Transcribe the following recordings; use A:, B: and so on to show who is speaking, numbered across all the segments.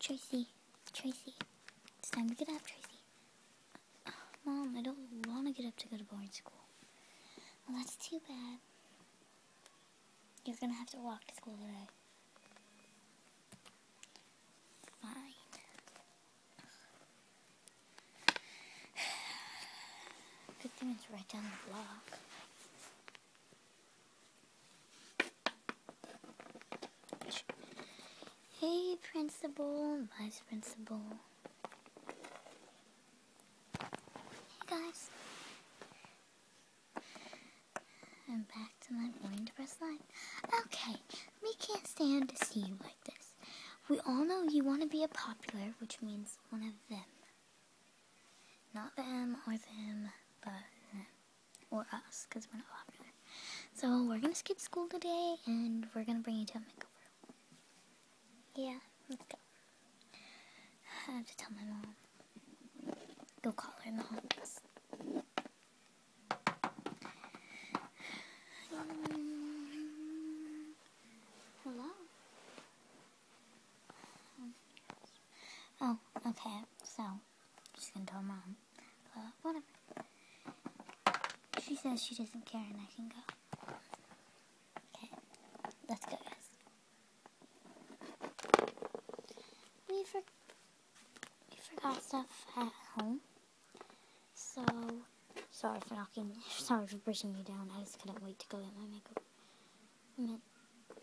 A: Tracy, it's time to get up, Tracy. Mom, I don't want to get up to go to boarding school. Well, that's too bad. You're gonna have to walk to school today. Fine. Good thing it's right down the block. Hey, Principal, Vice Principal. Hey, guys. I'm back to my boring depressed life. Okay, we can't stand to see you like this. We all know you want to be a popular, which means one of them. Not them or them, but them. Or us, because we're not popular. So we're going to skip school today, and we're going to bring you to a makeover. Yeah, let's go. I have to tell my mom. Go call her in the office. Hello? Oh, okay, so, just gonna tell Mom. Whatever. She says she doesn't care and I can go. Okay, let's go, guys. We forgot stuff at home. So, sorry for pushing you down. I just couldn't wait to go get my makeup.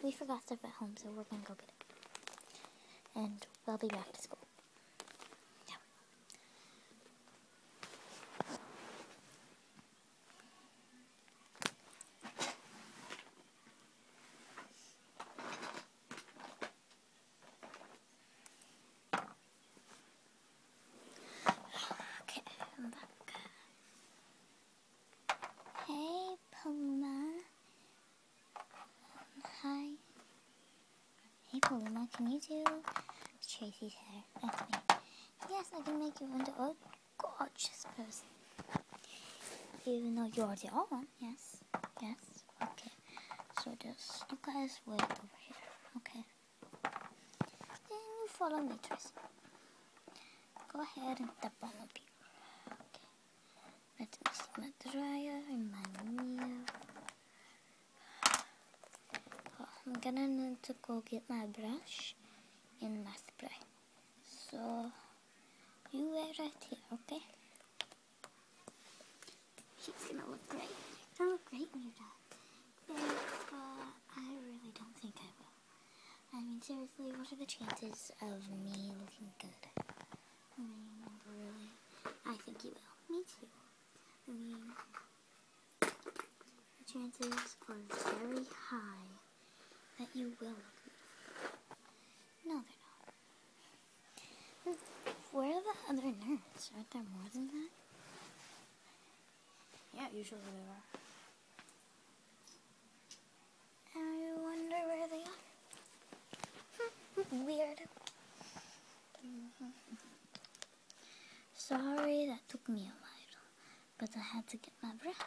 A: We forgot stuff at home, so we're gonna go get it. And we'll be back to school. Okay, I'm back. Hey, Paloma. Hi. Hey, Paloma, can you do Tracy's hair? That's me. Yes, I can make you into a gorgeous person. Even though you already are one. Yes. Yes. Okay. So just, you guys wait over here. Okay. Then you follow me, Tracy. Go ahead and tap on up here. Okay. Let me see my dryer and my mirror. I'm gonna need to go get my brush and my spray. So, you wait right here, okay? She's gonna look great. You're gonna look great when you're done. But I really don't think I will. I mean, seriously, what are the chances of me looking good? I mean, really, I think you will. Me too. I mean, the chances are very high that you will look beautiful. No, they're not. Where are the other nerds? Aren't there more than that? Yeah, usually there are. I wonder where they are. Weird. Sorry, that took me a while, but I had to get my brush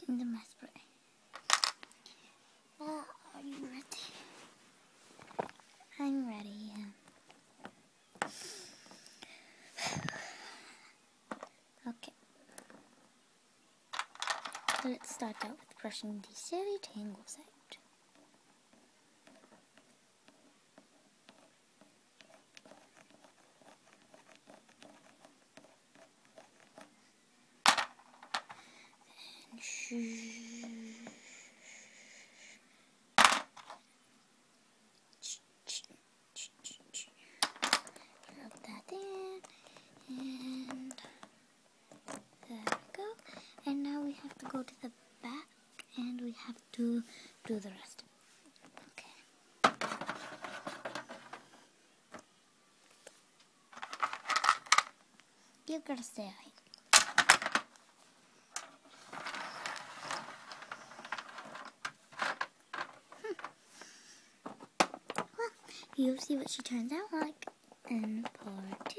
A: into my spray. Are you ready? I'm ready, yeah. Okay. Let's start out with brushing the silly tangles out. And rub that in, and there we go. And now we have to go to the back, and we have to do the rest. Okay. You gotta stay out here. You'll see what she turns out like in part